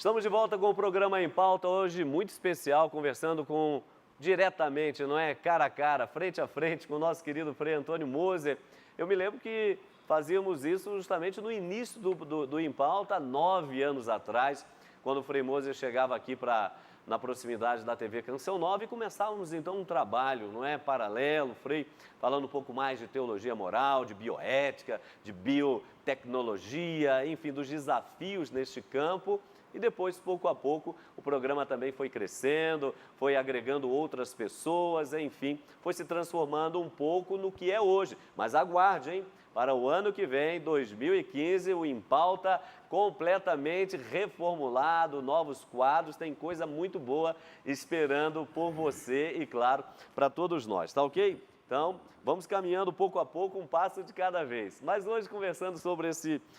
Estamos de volta com o programa Em Pauta, hoje muito especial, conversando diretamente, não é? Cara a cara, frente a frente com o nosso querido Frei Antônio Moser. Eu me lembro que fazíamos isso justamente no início do Em Pauta, há 9 anos atrás, quando o Frei Moser chegava aqui na proximidade da TV Canção Nova e começávamos então um trabalho, não é? Paralelo, Frei falando um pouco mais de teologia moral, de bioética, de biotecnologia, enfim, dos desafios neste campo. E depois, pouco a pouco, o programa também foi crescendo, foi agregando outras pessoas, enfim, foi se transformando um pouco no que é hoje. Mas aguarde, hein? Para o ano que vem, 2015, o Em Pauta completamente reformulado, novos quadros, tem coisa muito boa esperando por você e, claro, para todos nós, tá ok? Então, vamos caminhando pouco a pouco, um passo de cada vez. Mas hoje, conversando sobre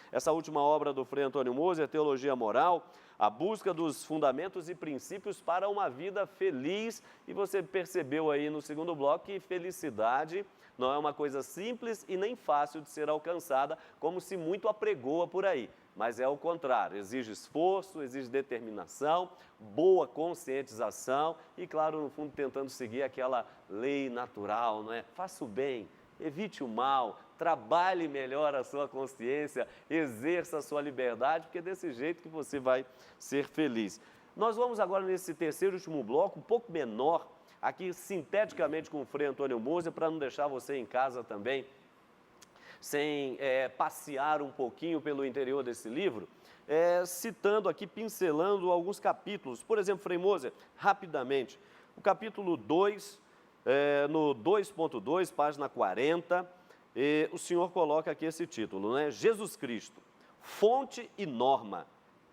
essa última obra do Frei Antônio Moser, Teologia Moral, a busca dos fundamentos e princípios para uma vida feliz. E você percebeu aí no segundo bloco que felicidade não é uma coisa simples e nem fácil de ser alcançada, como se muito apregoa por aí. Mas é o contrário, exige esforço, exige determinação, boa conscientização e, claro, no fundo, tentando seguir aquela lei natural, não é? Faça o bem, evite o mal, trabalhe melhor a sua consciência, exerça a sua liberdade, porque é desse jeito que você vai ser feliz. Nós vamos agora nesse terceiro e último bloco, um pouco menor, aqui sinteticamente com o Frei Antônio Moser, para não deixar você em casa também sem passear um pouquinho pelo interior desse livro, citando aqui, pincelando alguns capítulos. Por exemplo, Frei Moser, rapidamente, o capítulo 2, no 2.2, página 40, o senhor coloca aqui esse título, né? Jesus Cristo, fonte e norma,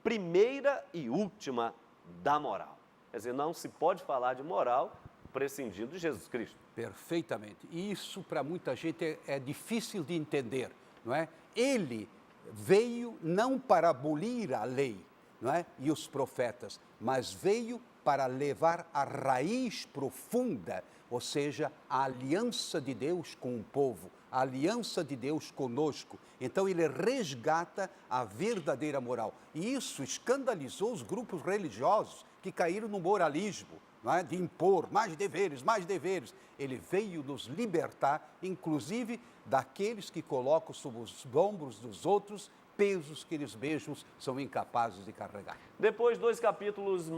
primeira e última da moral. Quer dizer, não se pode falar de moral prescindindo de Jesus Cristo. Perfeitamente. E isso para muita gente é difícil de entender, não é? Ele veio não para abolir a lei, não é? E os profetas, mas veio para levar a raiz profunda, ou seja, a aliança de Deus com o povo, a aliança de Deus conosco. Então ele resgata a verdadeira moral. E isso escandalizou os grupos religiosos que caíram no moralismo, não é? De impor mais deveres, mais deveres. Ele veio nos libertar, inclusive daqueles que colocam sobre os ombros dos outros pesos que eles mesmos são incapazes de carregar. Depois, dois capítulos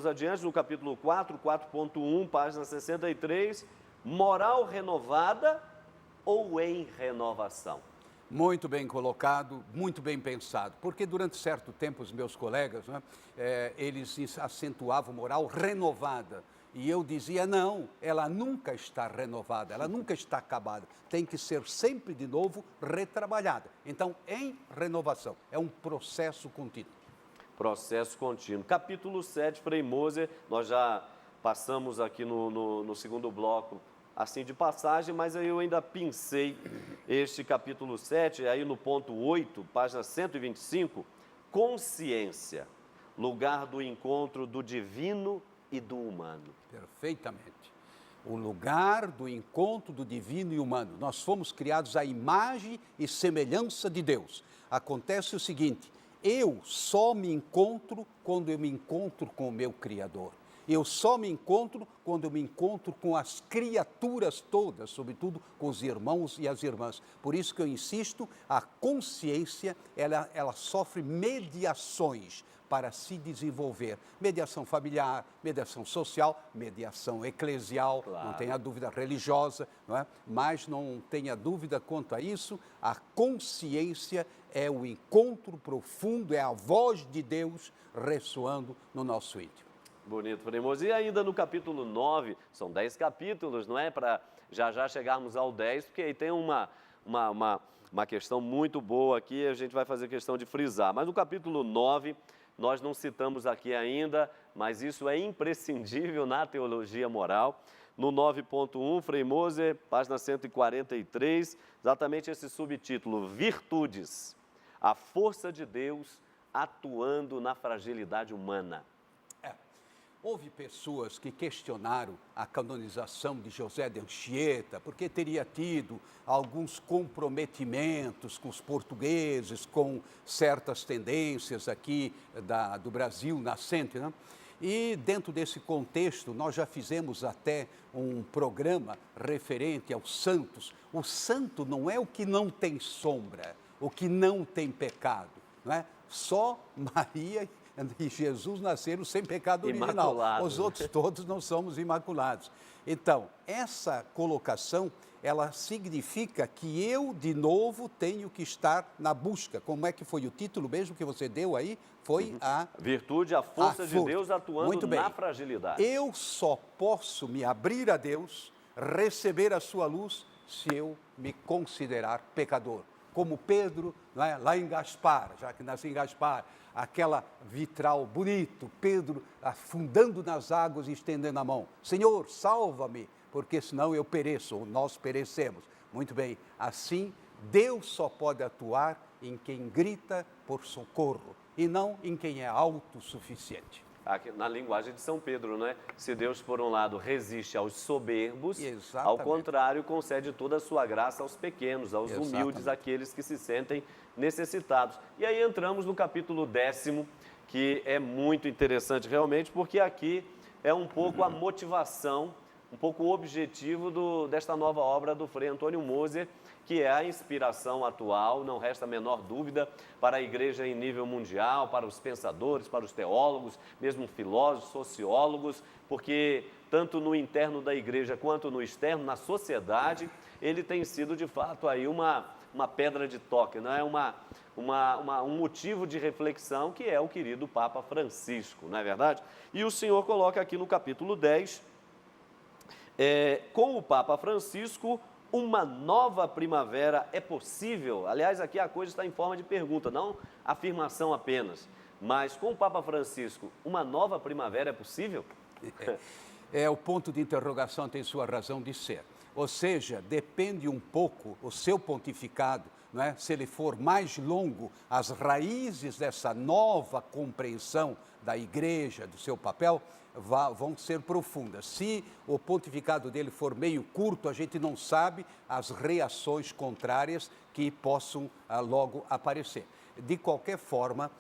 adiante, no capítulo 4, 4.1, página 63, moral renovada ou em renovação? Muito bem colocado, muito bem pensado, porque durante certo tempo os meus colegas, né, eles acentuavam moral renovada, e eu dizia, não, ela nunca está renovada, ela nunca está acabada, tem que ser sempre de novo retrabalhada. Então, em renovação, é um processo contínuo. Processo contínuo. Capítulo 7, Frei Moser, nós já passamos aqui no segundo bloco, assim de passagem, mas aí eu ainda pincei este capítulo 7, aí no ponto 8, página 125, consciência, lugar do encontro do divino e do humano. Perfeitamente. O lugar do encontro do divino e humano. Nós fomos criados à imagem e semelhança de Deus. Acontece o seguinte, eu só me encontro quando eu me encontro com o meu Criador. Eu só me encontro quando eu me encontro com as criaturas todas, sobretudo com os irmãos e as irmãs. Por isso que eu insisto, a consciência, ela sofre mediações para se desenvolver. Mediação familiar, mediação social, mediação eclesial, claro. Não tenha dúvida religiosa, não é? Mas não tenha dúvida quanto a isso, a consciência é o encontro profundo, é a voz de Deus ressoando no nosso íntimo. Bonito, Frei Moser. E ainda no capítulo 9, são 10 capítulos, não é? Para já chegarmos ao 10, porque aí tem uma questão muito boa aqui, a gente vai fazer questão de frisar. Mas no capítulo 9, nós não citamos aqui ainda, mas isso é imprescindível na teologia moral. No 9.1, Frei Moser, página 143, exatamente esse subtítulo, Virtudes, a força de Deus atuando na fragilidade humana. Houve pessoas que questionaram a canonização de José de Anchieta, porque teria tido alguns comprometimentos com os portugueses, com certas tendências aqui do Brasil nascente, né? E dentro desse contexto, nós já fizemos até um programa referente aos santos. O santo não é o que não tem sombra, o que não tem pecado, não é? Só Maria e Jesus nasceram sem pecado original. Imaculados. Os outros todos não somos imaculados. Então, essa colocação, ela significa que eu, de novo, tenho que estar na busca. Como é que foi o título mesmo que você deu aí? Foi a... Virtude, a força de Deus atuando Muito bem. na fragilidade. Eu só posso me abrir a Deus, receber a sua luz, se eu me considerar pecador. Como Pedro, não é? Lá em Gaspar, já que nasci em Gaspar, aquela vitral bonito, Pedro afundando nas águas e estendendo a mão. Senhor, salva-me, porque senão eu pereço, ou nós perecemos. Muito bem, assim Deus só pode atuar em quem grita por socorro e não em quem é autossuficiente. Aqui, na linguagem de São Pedro, não é? Se Deus, por um lado, resiste aos soberbos, Exatamente. ao contrário, concede toda a sua graça aos pequenos, aos Exatamente. humildes, àqueles que se sentem necessitados. E aí entramos no capítulo 10º, que é muito interessante realmente, porque aqui é um pouco a motivação, um pouco o objetivo desta nova obra do Frei Antônio Moser, que é a inspiração atual, não resta a menor dúvida, para a igreja em nível mundial, para os pensadores, para os teólogos, mesmo filósofos, sociólogos, porque tanto no interno da igreja quanto no externo, na sociedade, ele tem sido de fato aí uma pedra de toque, não é? Um motivo de reflexão que é o querido Papa Francisco, não é verdade? E o Senhor coloca aqui no capítulo 10, com o Papa Francisco, uma nova primavera é possível? Aliás, aqui a coisa está em forma de pergunta, não afirmação apenas. Mas com o Papa Francisco, uma nova primavera é possível? O ponto de interrogação tem sua razão de ser. Ou seja, depende um pouco o seu pontificado, não é? Se ele for mais longo, as raízes dessa nova compreensão da igreja, do seu papel, vão ser profundas. Se o pontificado dele for meio curto, a gente não sabe as reações contrárias que possam logo aparecer. De qualquer forma,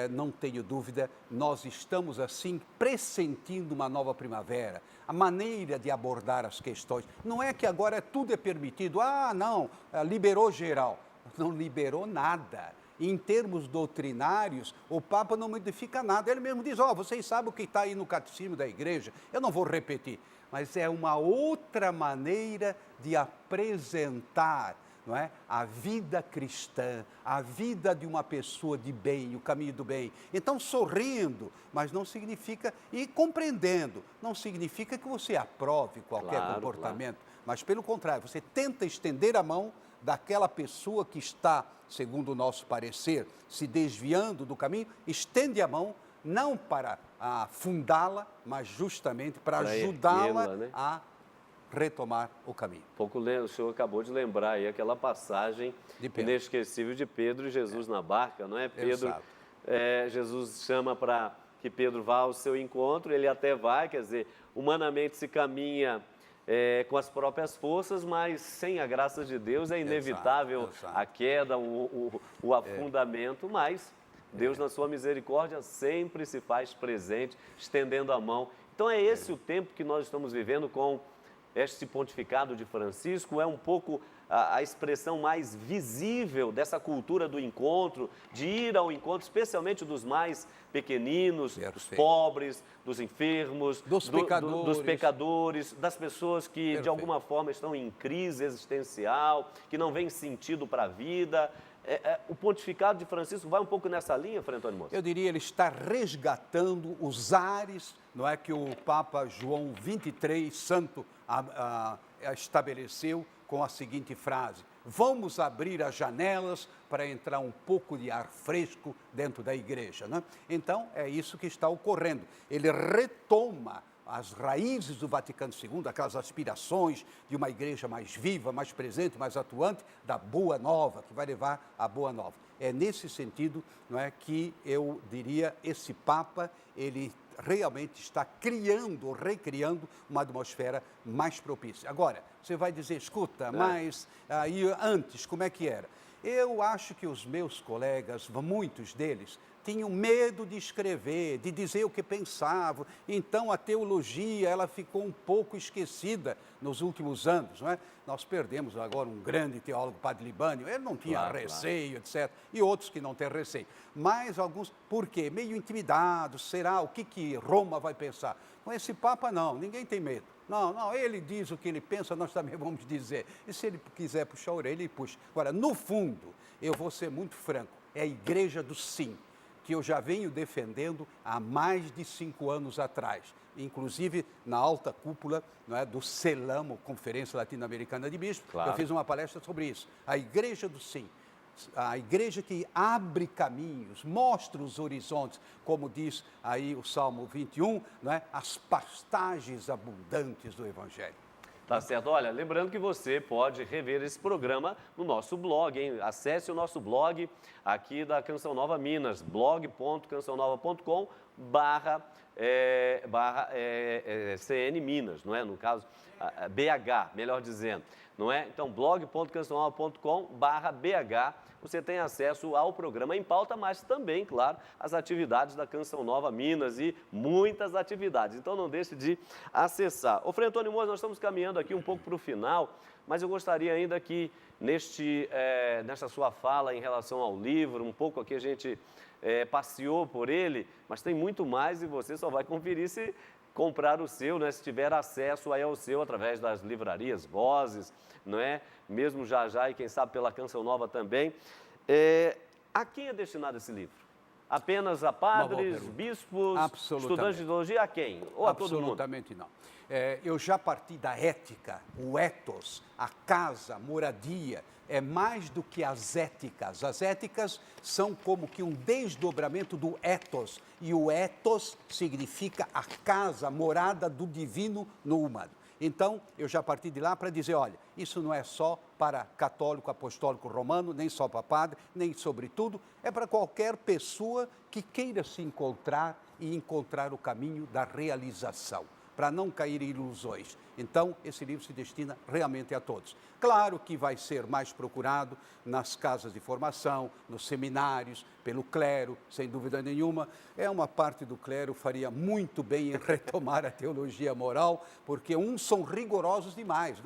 não tenho dúvida, nós estamos assim pressentindo uma nova primavera. A maneira de abordar as questões, não é que agora tudo é permitido, liberou geral. Não liberou nada. Em termos doutrinários, o Papa não modifica nada. Ele mesmo diz, vocês sabem o que está aí no catecismo da igreja, eu não vou repetir. Mas é uma outra maneira de apresentar, não é? A vida cristã, a vida de uma pessoa de bem, o caminho do bem. Então, sorrindo, mas não significa, e compreendendo, não significa que você aprove qualquer comportamento, mas pelo contrário, você tenta estender a mão daquela pessoa que está, segundo o nosso parecer, se desviando do caminho, estende a mão, não para afundá-la, mas justamente para ajudá-la, né, a retomar o caminho. O senhor acabou de lembrar aí aquela passagem inesquecível de Pedro e Jesus na barca, não é? Pedro, Jesus chama para que Pedro vá ao seu encontro, ele até vai, quer dizer, humanamente se caminha com as próprias forças, mas sem a graça de Deus é inevitável a queda, o afundamento, mas Deus, na sua misericórdia, sempre se faz presente, estendendo a mão. Então é esse o tempo que nós estamos vivendo com este pontificado de Francisco, é um pouco a expressão mais visível dessa cultura do encontro, de ir ao encontro, especialmente dos mais pequeninos, dos pobres, dos enfermos, dos pecadores, das pessoas que de alguma forma estão em crise existencial, que não veem sentido para a vida. O pontificado de Francisco vai um pouco nessa linha, Frei Antônio Moser? Eu diria, ele está resgatando os ares, não é, que o Papa João XXIII, santo, estabeleceu com a seguinte frase: vamos abrir as janelas para entrar um pouco de ar fresco dentro da igreja, né? Então, é isso que está ocorrendo. Ele retoma as raízes do Vaticano II, aquelas aspirações de uma igreja mais viva, mais presente, mais atuante, da Boa Nova, que vai levar a Boa Nova. É nesse sentido, não é, que eu diria, esse Papa, ele realmente está criando, recriando uma atmosfera mais propícia. Agora, você vai dizer, escuta, mas aí antes, como é que era? Eu acho que os meus colegas, muitos deles, tinham medo de escrever, de dizer o que pensavam. Então, a teologia, ela ficou um pouco esquecida nos últimos anos, não é? Nós perdemos agora um grande teólogo, Padre Libânio, ele não tinha receio, etc. E outros que não têm receio. Mas alguns, por quê? Meio intimidados, será? O que Roma vai pensar? Com esse Papa, não, ninguém tem medo. Não, ele diz o que ele pensa, nós também vamos dizer. E se ele quiser puxar a orelha, ele puxa. Agora, no fundo, eu vou ser muito franco, é a igreja do sim, que eu já venho defendendo há mais de 5 anos atrás, inclusive na alta cúpula, não é, do CELAMO, Conferência Latino-Americana de Bispos, eu fiz uma palestra sobre isso. A igreja do sim, a igreja que abre caminhos, mostra os horizontes, como diz aí o Salmo 21, não é, as pastagens abundantes do Evangelho. Tá certo. Olha, lembrando que você pode rever esse programa no nosso blog, hein? Acesse o nosso blog aqui da Canção Nova Minas, blog.cançãonova.com CN Minas, não é? No caso, BH, melhor dizendo, não é? Então, blog.cançãonova.com/BH, você tem acesso ao programa em pauta, mas também, claro, as atividades da Canção Nova Minas e muitas atividades. Então, não deixe de acessar. Ô, Frei Antônio Moura, nós estamos caminhando aqui um pouco para o final, mas eu gostaria ainda que, nessa sua fala em relação ao livro, um pouco aqui a gente passeou por ele, mas tem muito mais e você só vai conferir se comprar o seu, né? Se tiver acesso aí ao seu através das livrarias, Vozes, não é? Mesmo já e quem sabe pela Canção Nova também. A quem é destinado esse livro? Apenas a padres, bispos, estudantes de teologia, a quem? Ou a todo mundo? Absolutamente não. Eu já parti da ética, o ethos, a casa, a moradia, é mais do que as éticas. As éticas são como que um desdobramento do ethos, e o ethos significa a casa, a morada do divino no humano. Então, eu já parti de lá para dizer, olha, isso não é só para católico, apostólico romano, nem só para padre, nem sobretudo, é para qualquer pessoa que queira se encontrar e encontrar o caminho da realização, para não cair em ilusões. Então, esse livro se destina realmente a todos. Claro que vai ser mais procurado nas casas de formação, nos seminários, pelo clero, sem dúvida nenhuma. Uma parte do clero faria muito bem em retomar a teologia moral, porque uns são rigorosos demais.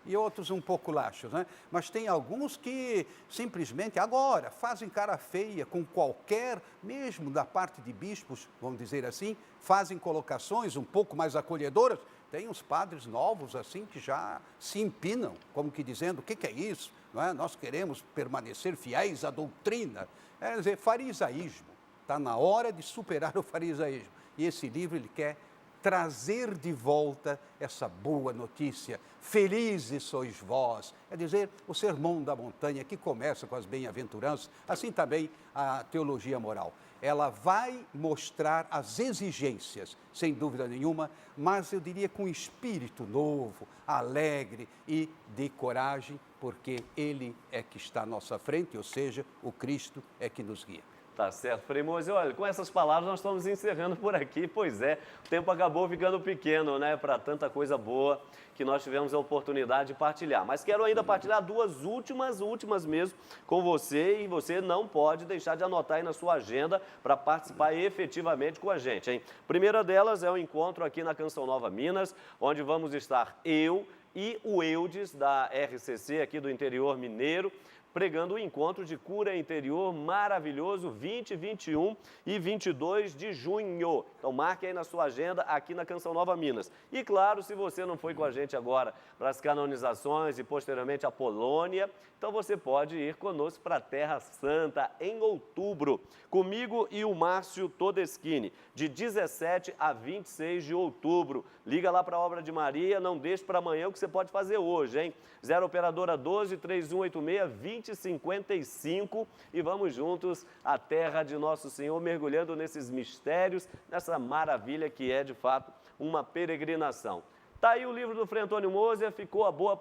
E outros um pouco laxos, né? Mas tem alguns que simplesmente agora fazem cara feia com qualquer, mesmo da parte de bispos, vamos dizer assim, fazem colocações um pouco mais acolhedoras. Tem uns padres novos assim que já se empinam, como que dizendo, o que é isso? Não é? Nós queremos permanecer fiéis à doutrina. É dizer, farisaísmo. Está na hora de superar o farisaísmo. E esse livro ele quer trazer de volta essa boa notícia. Felizes sois vós, é dizer, o sermão da montanha que começa com as bem-aventuranças, assim também a teologia moral. Ela vai mostrar as exigências, sem dúvida nenhuma, mas eu diria com espírito novo, alegre e de coragem, porque Ele é que está à nossa frente, ou seja, o Cristo é que nos guia. Tá certo, Frei Moisés. Olha, com essas palavras nós estamos encerrando por aqui, pois é, o tempo acabou ficando pequeno, né, para tanta coisa boa que nós tivemos a oportunidade de partilhar. Mas quero ainda partilhar duas últimas mesmo com você, e você não pode deixar de anotar aí na sua agenda para participar efetivamente com a gente, hein? Primeira delas é o encontro aqui na Canção Nova Minas, onde vamos estar eu e o Eudes da RCC aqui do interior mineiro, pregando o encontro de cura interior maravilhoso 20, 21 e 22 de junho. Então marque aí na sua agenda aqui na Canção Nova Minas. E claro, se você não foi com a gente agora para as canonizações e posteriormente a Polônia, então você pode ir conosco para a Terra Santa em outubro, comigo e o Márcio Todeschini, de 17 a 26 de outubro. Liga lá para a Obra de Maria, não deixe para amanhã o que você pode fazer hoje, hein? 0 operadora 12 3186 2055 e vamos juntos à terra de Nosso Senhor, mergulhando nesses mistérios, nessa maravilha que é de fato uma peregrinação. Tá aí o livro do Frei Antônio Moser, ficou a boa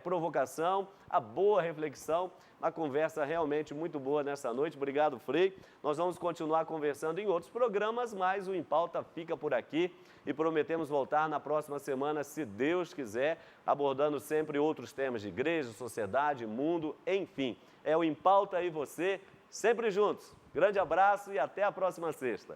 provocação, a boa reflexão, uma conversa realmente muito boa nessa noite. Obrigado, Frei. Nós vamos continuar conversando em outros programas, mas o Em Pauta fica por aqui e prometemos voltar na próxima semana, se Deus quiser, abordando sempre outros temas de igreja, sociedade, mundo, enfim. É o Em Pauta e você, sempre juntos. Grande abraço e até a próxima sexta.